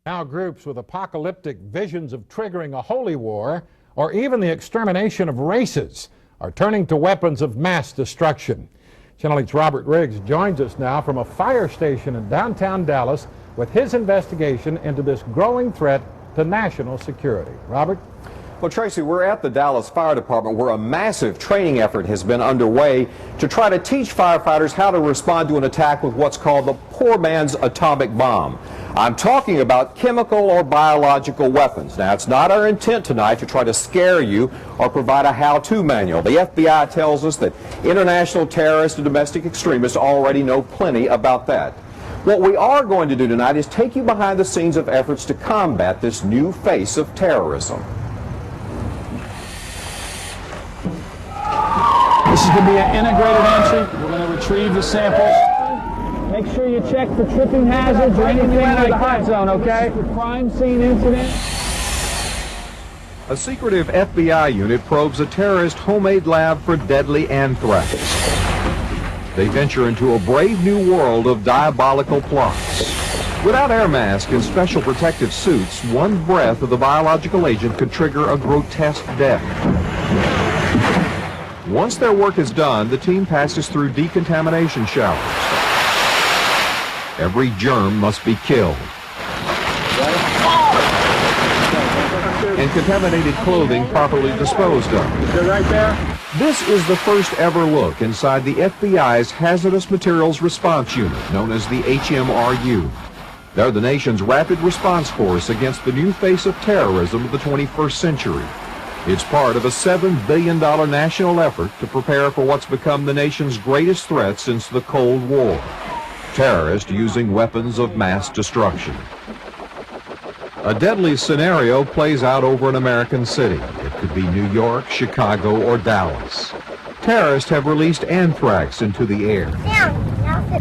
Now groups with apocalyptic visions of triggering a holy war or even the extermination of races are turning to weapons of mass destruction. Channel 8's Robert Riggs joins us now from a fire station in downtown Dallas with his investigation into this growing threat to national security. Robert? Well, Tracy, we're at the Dallas Fire Department where a massive training effort has been underway to try to teach firefighters how to respond to an attack with what's called the poor man's atomic bomb. I'm talking about chemical or biological weapons. Now, it's not our intent tonight to try to scare you or provide a how-to manual. The FBI tells us that international terrorists and domestic extremists already know plenty about that. What we are going to do tonight is take you behind the scenes of efforts to combat this new face of terrorism. This is going to be an integrated entry. We're going to retrieve the samples. Make sure you check for tripping hazards or anything like the hot zone, okay? For crime scene incident. A secretive FBI unit probes a terrorist homemade lab for deadly anthrax. They venture into a brave new world of diabolical plots. Without air masks and special protective suits, one breath of the biological agent could trigger a grotesque death. Once their work is done, the team passes through decontamination showers. Every germ must be killed. And contaminated clothing properly disposed of. They're right there. This is the first ever look inside the FBI's Hazardous Materials Response Unit, known as the HMRU. They're the nation's rapid response force against the new face of terrorism of the 21st century. It's part of a $7 billion national effort to prepare for what's become the nation's greatest threat since the Cold War. Terrorists using weapons of mass destruction. A deadly scenario plays out over an American city. It could be New York, Chicago, or Dallas. Terrorists have released anthrax into the air.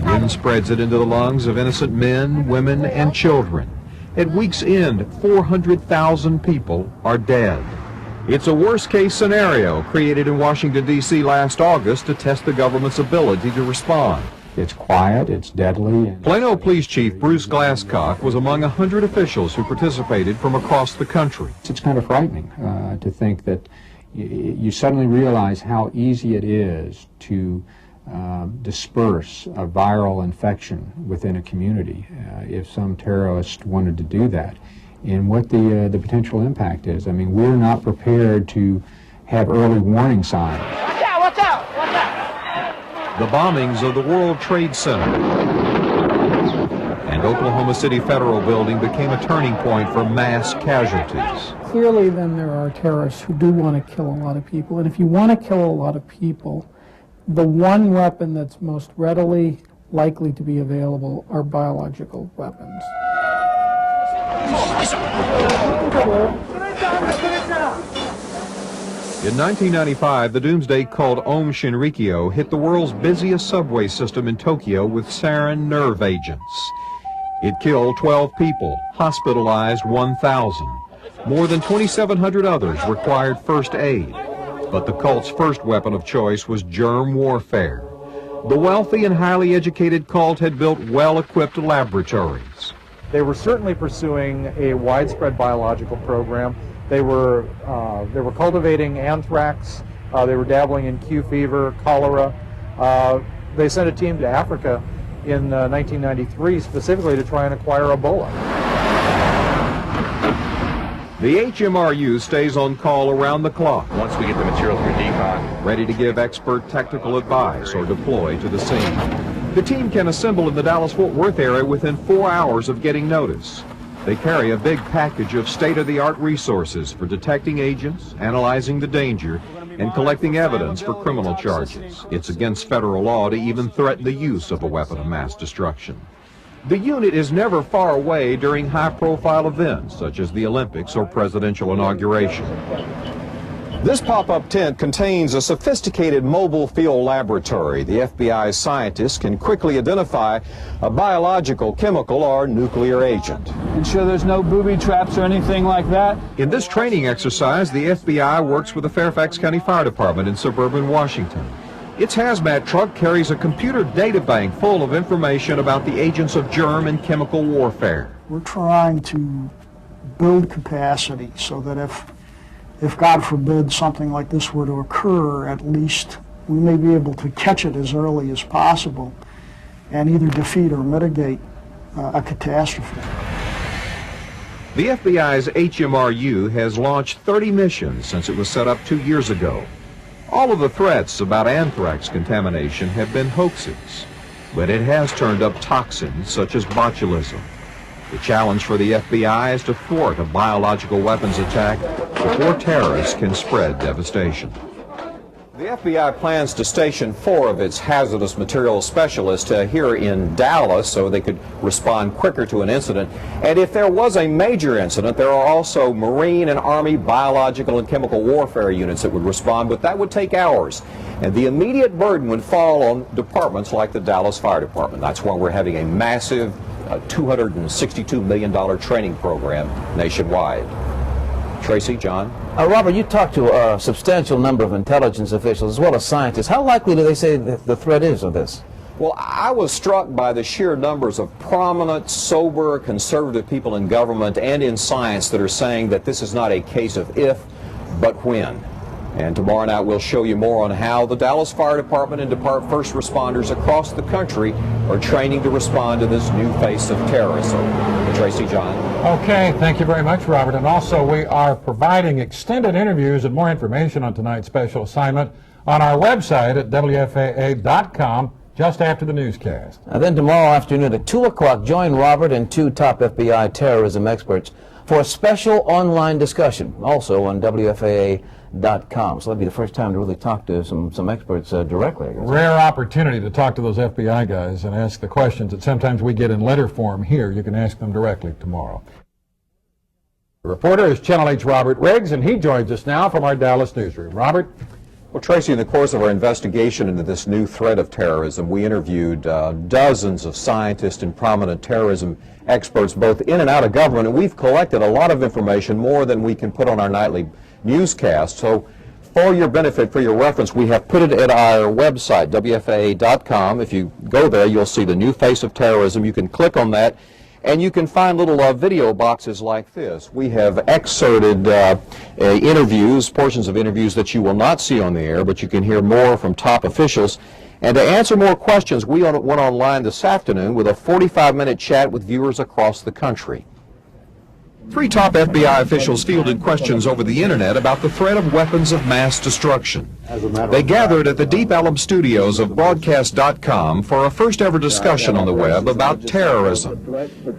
Wind spreads it into the lungs of innocent men, women, and children. At week's end, 400,000 people are dead. It's a worst-case scenario created in Washington, D.C. last August to test the government's ability to respond. It's quiet, it's deadly. Plano Police Chief Bruce Glasscock was among 100 officials who participated from across the country. It's kind of frightening to think that you suddenly realize how easy it is to disperse a viral infection within a community if some terrorist wanted to do that, and what the potential impact is. I mean, we're not prepared to have early warning signs. Watch out, watch out, watch out! The bombings of the World Trade Center and Oklahoma City Federal Building became a turning point for mass casualties. Clearly, then, there are terrorists who do want to kill a lot of people. And if you want to kill a lot of people, the one weapon that's most readily likely to be available are biological weapons. In 1995, the doomsday cult Aum Shinrikyo hit the world's busiest subway system in Tokyo with sarin nerve agents. It killed 12 people, hospitalized 1,000. More than 2,700 others required first aid. But the cult's first weapon of choice was germ warfare. The wealthy and highly educated cult had built well-equipped laboratories. They were certainly pursuing a widespread biological program. They were cultivating anthrax. They were dabbling in Q fever, cholera. They sent a team to Africa in 1993 specifically to try and acquire Ebola. The HMRU stays on call around the clock, once we get the material through decon, ready to give expert technical advice or deploy to the scene. The team can assemble in the Dallas-Fort Worth area within 4 hours of getting notice. They carry a big package of state-of-the-art resources for detecting agents, analyzing the danger, and collecting evidence for criminal charges. It's against federal law to even threaten the use of a weapon of mass destruction. The unit is never far away during high-profile events, such as the Olympics or presidential inauguration. This pop-up tent contains a sophisticated mobile field laboratory. The FBI's scientists can quickly identify a biological, chemical, or nuclear agent. Ensure there's no booby traps or anything like that. In this training exercise, the FBI works with the Fairfax County Fire Department in suburban Washington. Its hazmat truck carries a computer data bank full of information about the agents of germ and chemical warfare. We're trying to build capacity so that if God forbid something like this were to occur, at least we may be able to catch it as early as possible and either defeat or mitigate a catastrophe. The FBI's HMRU has launched 30 missions since it was set up 2 years ago. All of the threats about anthrax contamination have been hoaxes, but it has turned up toxins such as botulism. The challenge for the FBI is to thwart a biological weapons attack before terrorists can spread devastation. The FBI plans to station 4 of its hazardous materials specialists here in Dallas so they could respond quicker to an incident. And if there was a major incident, there are also Marine and Army biological and chemical warfare units that would respond, but that would take hours. And the immediate burden would fall on departments like the Dallas Fire Department. That's why we're having a massive $262 million training program nationwide. Tracy, John? Robert, you talked to a substantial number of intelligence officials as well as scientists. How likely do they say that the threat is of this? Well, I was struck by the sheer numbers of prominent, sober, conservative people in government and in science that are saying that this is not a case of if, but when. And tomorrow night we'll show you more on how the Dallas Fire Department and first responders across the country are training to respond to this new face of terrorism. Tracy, John. Okay, thank you very much, Robert. And also we are providing extended interviews and more information on tonight's special assignment on our website at WFAA.com just after the newscast. And then tomorrow afternoon at 2 o'clock, join Robert and 2 top FBI terrorism experts for a special online discussion, also on WFAA.com. So that'll be the first time to really talk to some experts directly. Rare opportunity to talk to those FBI guys and ask the questions that sometimes we get in letter form here. You can ask them directly tomorrow. The reporter is Channel 8's Robert Riggs, and he joins us now from our Dallas newsroom. Robert? Well, Tracy, in the course of our investigation into this new threat of terrorism, we interviewed dozens of scientists and prominent terrorism experts, both in and out of government, and we've collected a lot of information, more than we can put on our nightly newscast. So for your benefit, for your reference, we have put it at our website, WFAA.com. If you go there, you'll see the new face of terrorism. You can click on that, and you can find little video boxes like this. We have excerpted interviews, portions of interviews that you will not see on the air, but you can hear more from top officials. And to answer more questions, we went online this afternoon with a 45-minute chat with viewers across the country. 3 top FBI officials fielded questions over the internet about the threat of weapons of mass destruction. They gathered at the Deep Ellum studios of Broadcast.com for a first-ever discussion on the web about terrorism.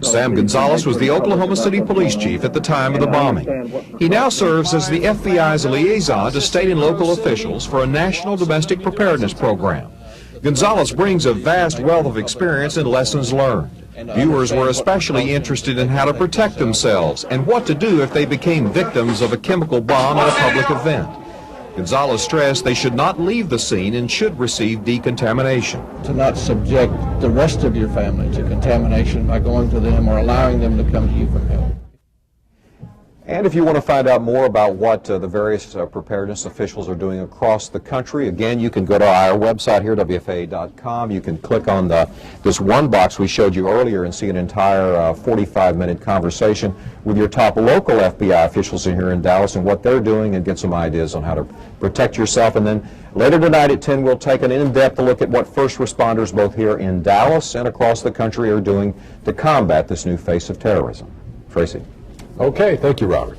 Sam Gonzalez was the Oklahoma City police chief at the time of the bombing. He now serves as the FBI's liaison to state and local officials for a national domestic preparedness program. Gonzalez brings a vast wealth of experience and lessons learned. Viewers were especially interested in how to protect themselves and what to do if they became victims of a chemical bomb at a public event. Gonzalez stressed they should not leave the scene and should receive decontamination. To not subject the rest of your family to contamination by going to them or allowing them to come to you for help. And if you want to find out more about what the various preparedness officials are doing across the country, again, you can go to our website here, WFAA.com. You can click on this one box we showed you earlier and see an entire 45-minute conversation with your top local FBI officials in here in Dallas and what they're doing, and get some ideas on how to protect yourself. And then later tonight at 10, we'll take an in-depth look at what first responders both here in Dallas and across the country are doing to combat this new face of terrorism. Tracy. Okay, thank you, Robert.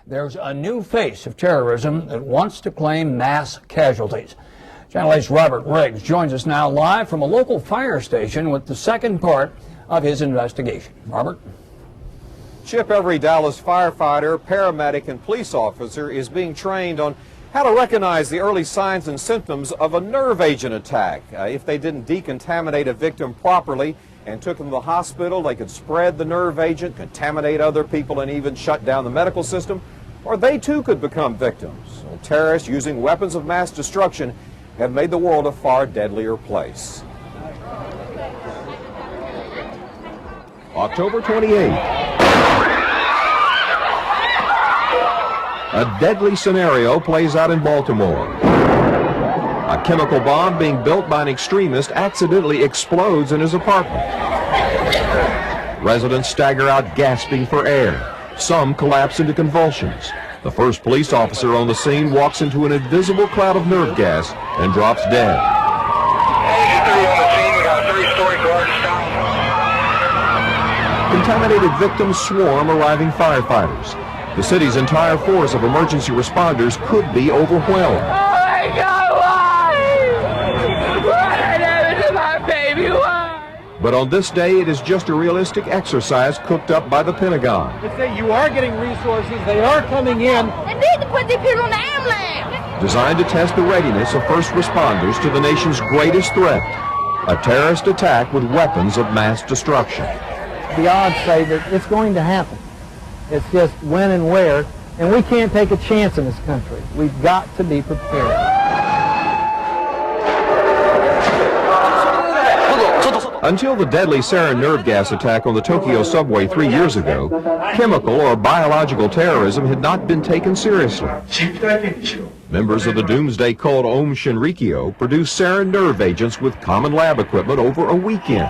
There's a new face of terrorism that wants to claim mass casualties. Channel 8's Robert Riggs joins us now live from a local fire station with the second part of his investigation. Robert? Chip, every Dallas firefighter, paramedic, and police officer is being trained on how to recognize the early signs and symptoms of a nerve agent attack. If they didn't decontaminate a victim properly and took them to the hospital, they could spread the nerve agent, contaminate other people, and even shut down the medical system, or they too could become victims. Well, terrorists using weapons of mass destruction have made the world a far deadlier place. October 28th. A deadly scenario plays out in Baltimore. A chemical bomb being built by an extremist accidentally explodes in his apartment. Residents stagger out gasping for air. Some collapse into convulsions. The first police officer on the scene walks into an invisible cloud of nerve gas and drops dead. Contaminated victims swarm arriving firefighters. The city's entire force of emergency responders could be overwhelmed. Oh my God, why? What happened to my baby? Why? But on this day, it is just a realistic exercise cooked up by the Pentagon. They say you are getting resources. They are coming in. They need to put these people on the ambulance. Designed to test the readiness of first responders to the nation's greatest threat, a terrorist attack with weapons of mass destruction. The odds say that it's going to happen. It's just when and where, and we can't take a chance in this country. We've got to be prepared. Until the deadly sarin nerve gas attack on the Tokyo subway 3 years ago, chemical or biological terrorism had not been taken seriously. Members of the doomsday cult Om Shinrikyo produced sarin nerve agents with common lab equipment over a weekend.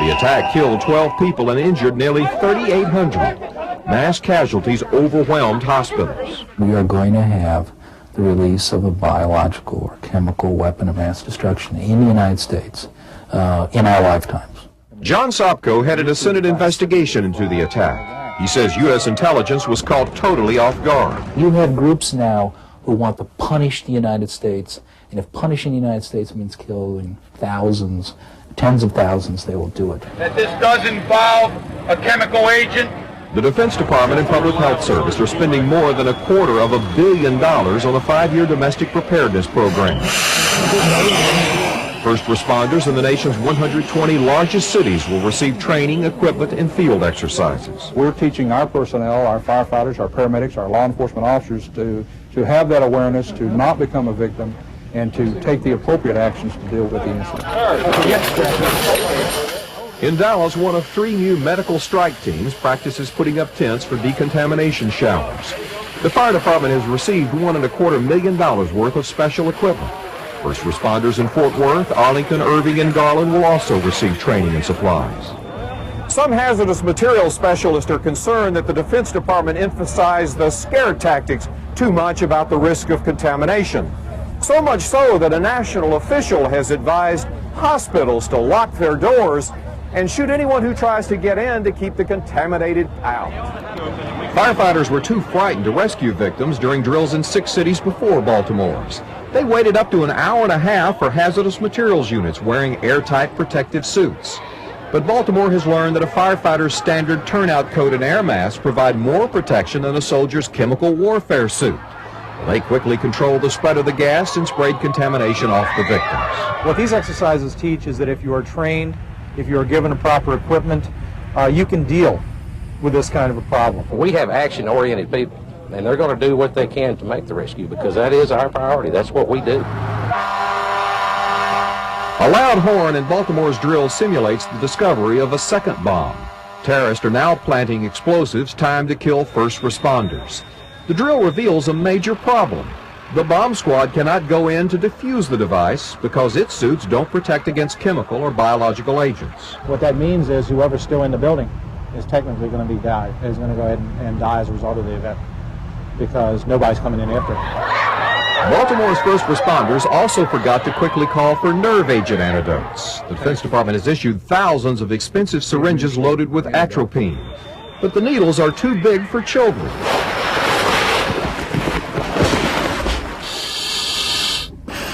The attack killed 12 people and injured nearly 3,800. Mass casualties overwhelmed hospitals. We are going to have the release of a biological or chemical weapon of mass destruction in the United States in our lifetimes. John SOPKO headed a Senate investigation into the attack. He says U.S. intelligence was caught totally off guard. You have groups now who want to punish the United States, and if punishing the United States means killing thousands, tens of thousands, they will do it. That this does involve a chemical agent. The Defense Department and Public Health Service are spending more than $250 million on a 5-year domestic preparedness program. First responders in the nation's 120 largest cities will receive training, equipment, and field exercises. We're teaching our personnel, our firefighters, our paramedics, our law enforcement officers to have that awareness, to not become a victim, and to take the appropriate actions to deal with the incident. In Dallas, one of 3 new medical strike teams practices putting up tents for decontamination showers. The fire department has received $1.25 million worth of special equipment. First responders in Fort Worth, Arlington, Irving, and Garland will also receive training and supplies. Some hazardous materials specialists are concerned that the Defense Department emphasized the scare tactics too much about the risk of contamination. So much so that a national official has advised hospitals to lock their doors and shoot anyone who tries to get in to keep the contaminated out. Firefighters were too frightened to rescue victims during drills in 6 cities before Baltimore's. They waited up to an hour and a half for hazardous materials units wearing airtight protective suits. But Baltimore has learned that a firefighter's standard turnout coat and air mask provide more protection than a soldier's chemical warfare suit. They quickly controlled the spread of the gas and sprayed contamination off the victims. What these exercises teach is that if you are trained, if you are given the proper equipment, you can deal with this kind of a problem. We have action-oriented people, and they're going to do what they can to make the rescue because that is our priority. That's what we do. A loud horn in Baltimore's drill simulates the discovery of a second bomb. Terrorists are now planting explosives timed to kill first responders. The drill reveals a major problem. The bomb squad cannot go in to defuse the device because its suits don't protect against chemical or biological agents. What that means is whoever's still in the building is technically going to is going to go ahead and die as a result of the event because nobody's coming in after it. Baltimore's first responders also forgot to quickly call for nerve agent antidotes. The Defense Department has issued thousands of expensive syringes loaded with atropine, but the needles are too big for children.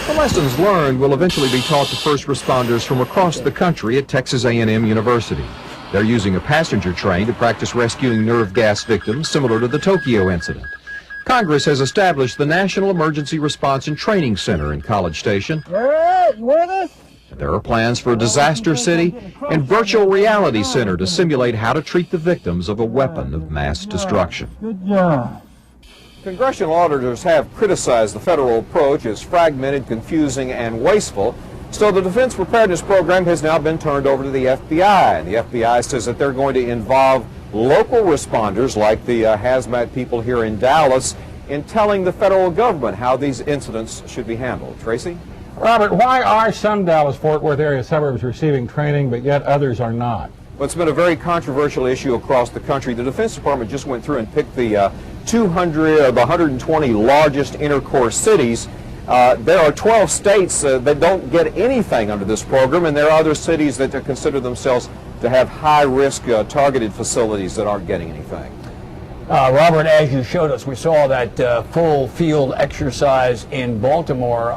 The lessons learned will eventually be taught to first responders from across the country at Texas A&M University. They're using a passenger train to practice rescuing nerve gas victims similar to the Tokyo incident. Congress has established the National Emergency Response and Training Center in College Station. There are plans for a disaster city and virtual reality center to simulate how to treat the victims of a weapon of mass destruction. Good job. Congressional auditors have criticized the federal approach as fragmented, confusing, and wasteful. So the Defense Preparedness Program has now been turned over to the FBI, and the FBI says that they're going to involve local responders like the hazmat people here in Dallas in telling the federal government how these incidents should be handled. Tracy? Robert, why are some Dallas-Fort Worth area suburbs receiving training, but yet others are not? Well, it's been a very controversial issue across the country. The Defense Department just went through and picked the 200 of the 120 largest intercore cities. There are 12 states that don't get anything under this program, and there are other cities that consider themselves to have high-risk targeted facilities that aren't getting anything. Robert, as you showed us, we saw that full field exercise in Baltimore.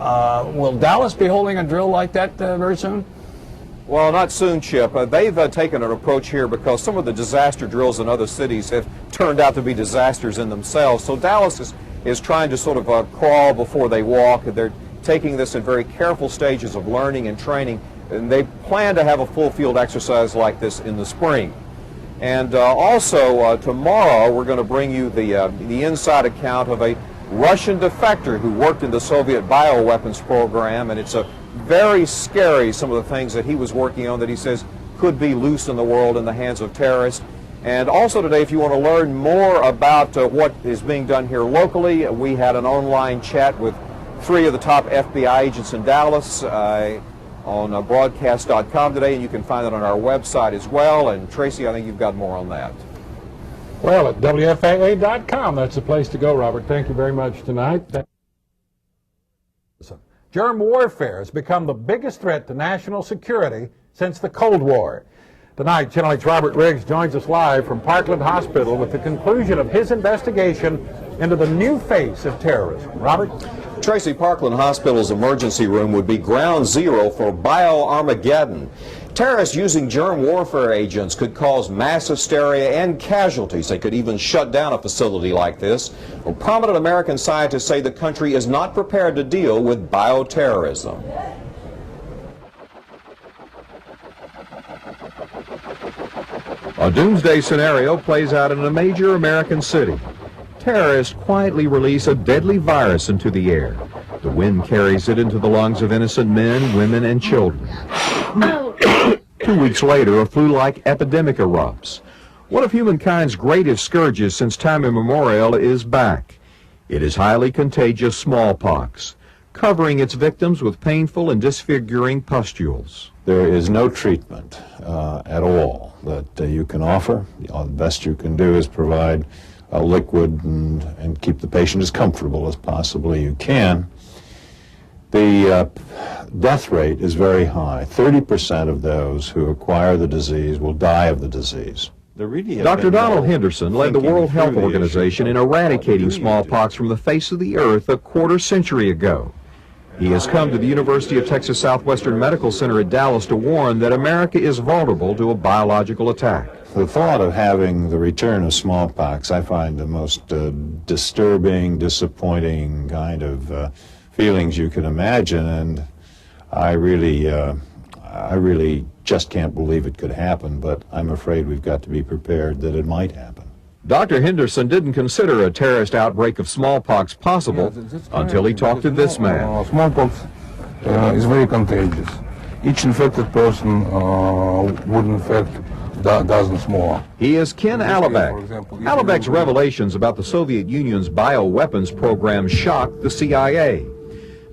Will Dallas be holding a drill like that very soon? Well, not soon, Chip. They've taken an approach here because some of the disaster drills in other cities have turned out to be disasters in themselves. So Dallas is trying to sort of crawl before they walk. They're taking this in very careful stages of learning and training, and they plan to have a full field exercise like this in the spring. And also tomorrow we're going to bring you the inside account of a Russian defector who worked in the Soviet bioweapons program, and it's a very scary, some of the things that he was working on that he says could be loose in the world in the hands of terrorists. And also today, if you want to learn more about what is being done here locally, we had an online chat with 3 of the top FBI agents in Dallas on broadcast.com today, and you can find it on our website as well. And Tracy, I think you've got more on that. Well, at WFAA.com, that's the place to go, Robert. Thank you very much tonight. Germ warfare has become the biggest threat to national security since the Cold War. Tonight, Channel 8's Robert Riggs joins us live from Parkland Hospital with the conclusion of his investigation into the new face of terrorism. Robert? Tracy, Parkland Hospital's emergency room would be ground zero for Bio-Armageddon. Terrorists using germ warfare agents could cause mass hysteria and casualties. They could even shut down a facility like this. Well, prominent American scientists say the country is not prepared to deal with bioterrorism. A doomsday scenario plays out in a major American city. Terrorists quietly release a deadly virus into the air. The wind carries it into the lungs of innocent men, women, and children. 2 weeks later, a flu-like epidemic erupts. One of humankind's greatest scourges since time immemorial is back. It is highly contagious smallpox, covering its victims with painful and disfiguring pustules. There is no treatment at all that you can offer. The best you can do is provide a liquid and keep the patient as comfortable as possibly you can. The death rate is very high. 30% of those who acquire the disease will die of the disease. Dr. Donald Henderson led the World Health Organization in eradicating smallpox from the face of the earth a quarter century ago. He has come to the University of Texas Southwestern Medical Center at Dallas to warn that America is vulnerable to a biological attack. The thought of having the return of smallpox I find the most disturbing, disappointing kind of feelings you can imagine, and I really just can't believe it could happen, but I'm afraid we've got to be prepared that it might happen. Dr. Henderson didn't consider a terrorist outbreak of smallpox possible until he talked to this man. Smallpox is very contagious. Each infected person would infect dozens more. He is Ken Alabek. Alabek's revelations about the Soviet Union's bioweapons program shocked the CIA.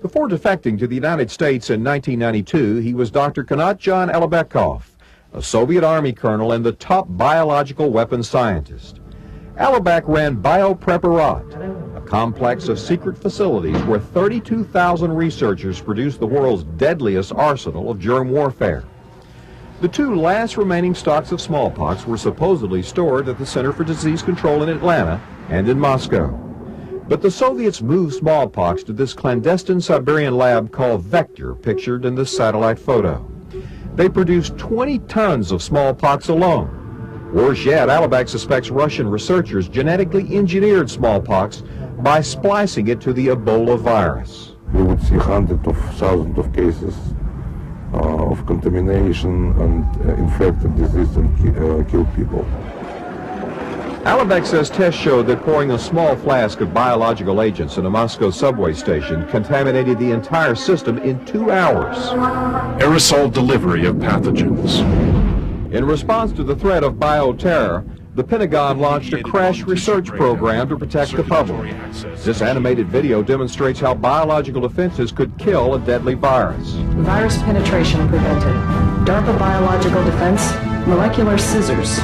Before defecting to the United States in 1992, he was Dr. Kanat John Alabekov, a Soviet Army colonel and the top biological weapons scientist. Alabek ran Biopreparat, a complex of secret facilities where 32,000 researchers produced the world's deadliest arsenal of germ warfare. The 2 last remaining stocks of smallpox were supposedly stored at the Center for Disease Control in Atlanta and in Moscow. But the Soviets moved smallpox to this clandestine Siberian lab called Vector, pictured in this satellite photo. They produced 20 tons of smallpox alone. Worse yet, Alabek suspects Russian researchers genetically engineered smallpox by splicing it to the Ebola virus. We would see hundreds of thousands of cases of contamination and infected disease and kill people. Alabek says tests showed that pouring a small flask of biological agents in a Moscow subway station contaminated the entire system in 2 hours. Aerosol delivery of pathogens. In response to the threat of bioterror, the Pentagon launched a crash research program to protect the public. This animated video demonstrates how biological defenses could kill a deadly virus. Virus penetration prevented. DARPA biological defense, molecular scissors.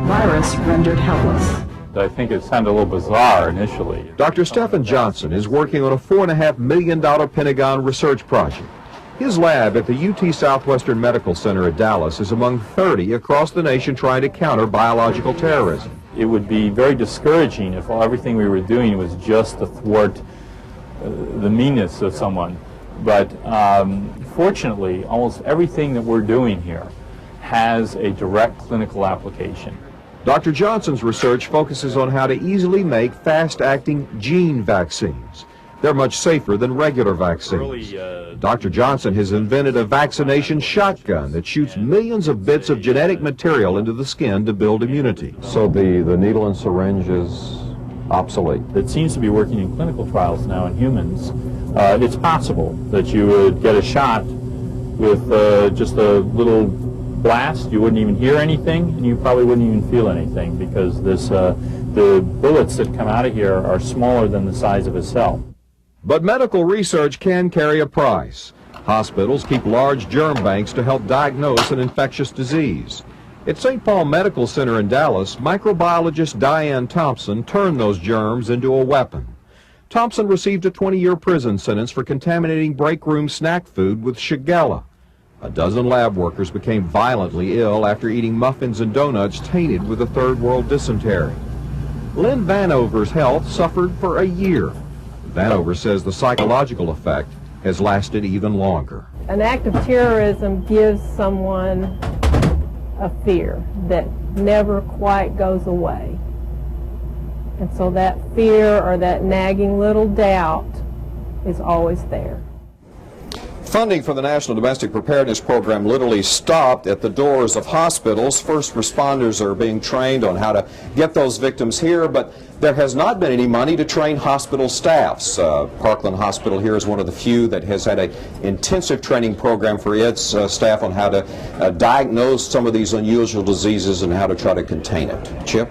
Virus rendered helpless. I think it sounded a little bizarre initially. Dr. Stephen Johnson is working on a $4.5 million Pentagon research project. His lab at the UT Southwestern Medical Center at Dallas is among 30 across the nation trying to counter biological terrorism. It would be very discouraging if everything we were doing was just to thwart the meanness of someone. But fortunately, almost everything that we're doing here has a direct clinical application. Dr. Johnson's research focuses on how to easily make fast-acting gene vaccines. They're much safer than regular vaccines. Dr. Johnson has invented a vaccination shotgun that shoots millions of bits of genetic material into the skin to build immunity. So the needle and syringe is obsolete. It seems to be working in clinical trials now in humans. It's possible that you would get a shot with just a little blast. You wouldn't even hear anything, and you probably wouldn't even feel anything because the bullets that come out of here are smaller than the size of a cell. But medical research can carry a price. Hospitals keep large germ banks to help diagnose an infectious disease. At St. Paul Medical Center in Dallas, microbiologist Diane Thompson turned those germs into a weapon. Thompson received a 20-year prison sentence for contaminating break room snack food with Shigella. A dozen lab workers became violently ill after eating muffins and donuts tainted with a third world dysentery. Lynn Vanover's health suffered for a year. Vanover says the psychological effect has lasted even longer. An act of terrorism gives someone a fear that never quite goes away. And so that fear or that nagging little doubt is always there. Funding for the National Domestic Preparedness Program literally stopped at the doors of hospitals. First responders are being trained on how to get those victims here, but there has not been any money to train hospital staffs. Parkland Hospital here is one of the few that has had an intensive training program for its staff on how to diagnose some of these unusual diseases and how to try to contain it. Chip?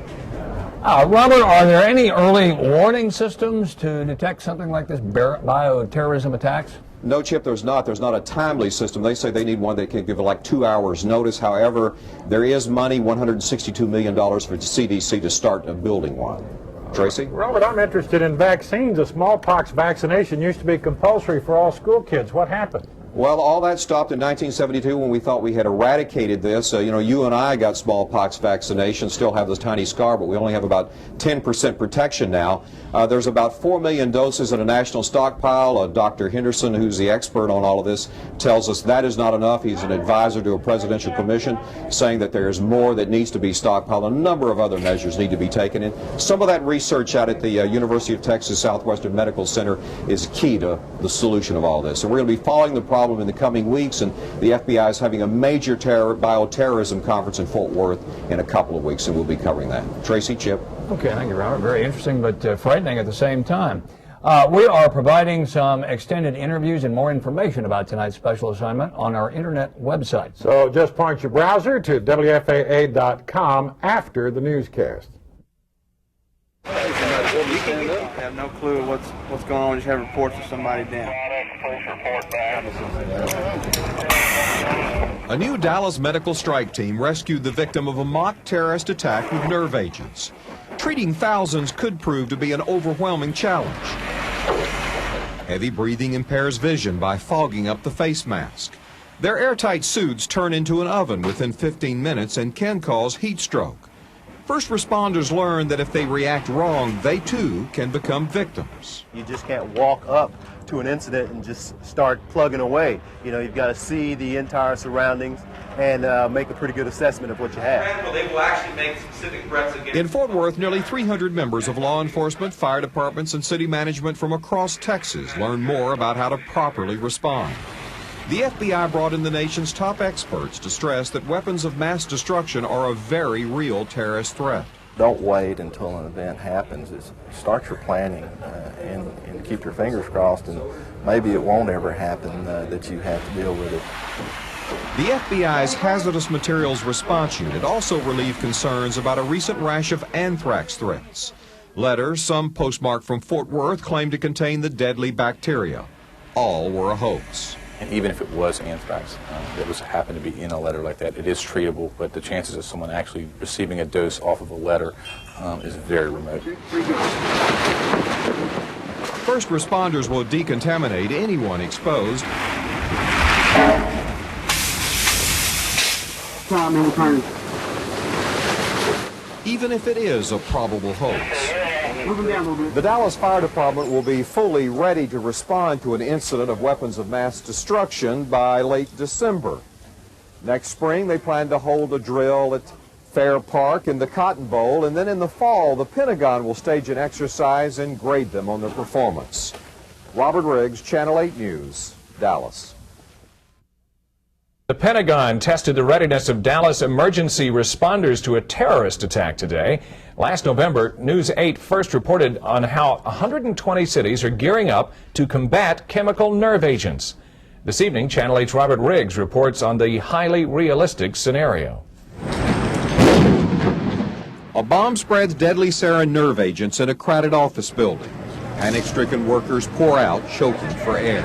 Robert, are there any early warning systems to detect something like this bioterrorism attacks? No, Chip, there's not. There's not a timely system. They say they need one that can give like 2 hours notice. However, there is money, $162 million for CDC to start building one. Tracy? Robert, I'm interested in vaccines. A smallpox vaccination used to be compulsory for all school kids. What happened? Well, all that stopped in 1972 when we thought we had eradicated this. You know, you and I got smallpox vaccination, still have this tiny scar, but we only have about 10% protection now. There's about 4 million doses in a national stockpile. Dr. Henderson, who's the expert on all of this, tells us that is not enough. He's an advisor to a presidential commission saying that there's more that needs to be stockpiled. A number of other measures need to be taken in. Some of that research out at the University of Texas Southwestern Medical Center is key to the solution of all this. So we're going to be following the problem in the coming weeks, and the FBI is having a major bioterrorism conference in Fort Worth in a couple of weeks, and we'll be covering that. Tracy, Chip. Okay, thank you, Robert. Very interesting, but frightening at the same time. We are providing some extended interviews and more information about tonight's special assignment on our internet website. So just point your browser to WFAA.com after the newscast. You have no clue what's going on. Just have reports of somebody down. A new Dallas medical strike team rescued the victim of a mock terrorist attack with nerve agents. Treating thousands could prove to be an overwhelming challenge. Heavy breathing impairs vision by fogging up the face mask. Their airtight suits turn into an oven within 15 minutes and can cause heat stroke. First responders learn that if they react wrong, they too can become victims. You just can't walk up to an incident and just start plugging away. You know, you've got to see the entire surroundings and make a pretty good assessment of what you have. They will actually make specific threats against. In Fort Worth, nearly 300 members of law enforcement, fire departments, and city management from across Texas learn more about how to properly respond. The FBI brought in the nation's top experts to stress that weapons of mass destruction are a very real terrorist threat. Don't wait until an event happens. Start your planning and keep your fingers crossed, and maybe it won't ever happen that you have to deal with it. The FBI's Hazardous Materials Response Unit also relieved concerns about a recent rash of anthrax threats. Letters, some postmarked from Fort Worth, claimed to contain the deadly bacteria. All were a hoax. And even if it was anthrax that happened to be in a letter like that, it is treatable, but the chances of someone actually receiving a dose off of a letter is very remote. First responders will decontaminate anyone exposed. Even if it is a probable hoax. The Dallas Fire Department will be fully ready to respond to an incident of weapons of mass destruction by late December. Next spring, they plan to hold a drill at Fair Park in the Cotton Bowl, and then in the fall, the Pentagon will stage an exercise and grade them on their performance. Robert Riggs, Channel 8 News, Dallas. The Pentagon tested the readiness of Dallas emergency responders to a terrorist attack today. Last November, News 8 first reported on how 120 cities are gearing up to combat chemical nerve agents. This evening, Channel 8's Robert Riggs reports on the highly realistic scenario. A bomb spreads deadly sarin nerve agents in a crowded office building. Panic-stricken workers pour out, choking for air.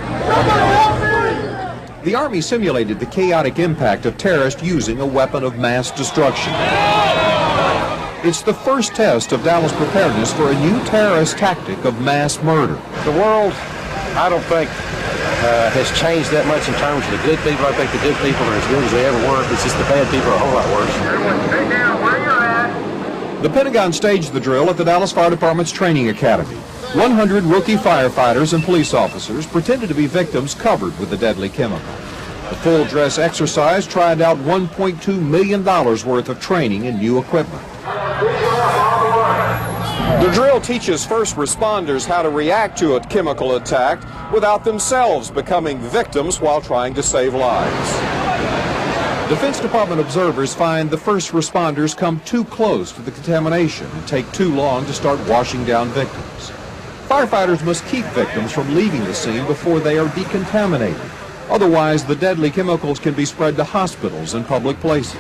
The Army simulated the chaotic impact of terrorists using a weapon of mass destruction. It's the first test of Dallas preparedness for a new terrorist tactic of mass murder. The world, I don't think, has changed that much in terms of the good people. I think the good people are as good as they ever were. It's just the bad people are a whole lot worse. Stay down where you're at. The Pentagon staged the drill at the Dallas Fire Department's training academy. 100 rookie firefighters and police officers pretended to be victims covered with the deadly chemical. The full-dress exercise tried out $1.2 million worth of training and new equipment. The drill teaches first responders how to react to a chemical attack without themselves becoming victims while trying to save lives. Defense Department observers find the first responders come too close to the contamination and take too long to start washing down victims. Firefighters must keep victims from leaving the scene before they are decontaminated. Otherwise, the deadly chemicals can be spread to hospitals and public places.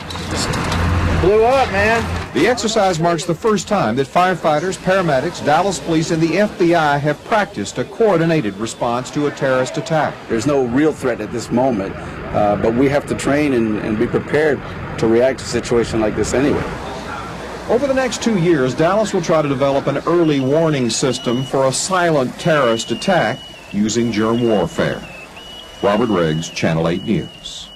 Blew up, man. The exercise marks the first time that firefighters, paramedics, Dallas police, and the FBI have practiced a coordinated response to a terrorist attack. There's no real threat at this moment, but we have to train and be prepared to react to a situation like this anyway. Over the next 2 years, Dallas will try to develop an early warning system for a silent terrorist attack using germ warfare. Robert Riggs, Channel 8 News.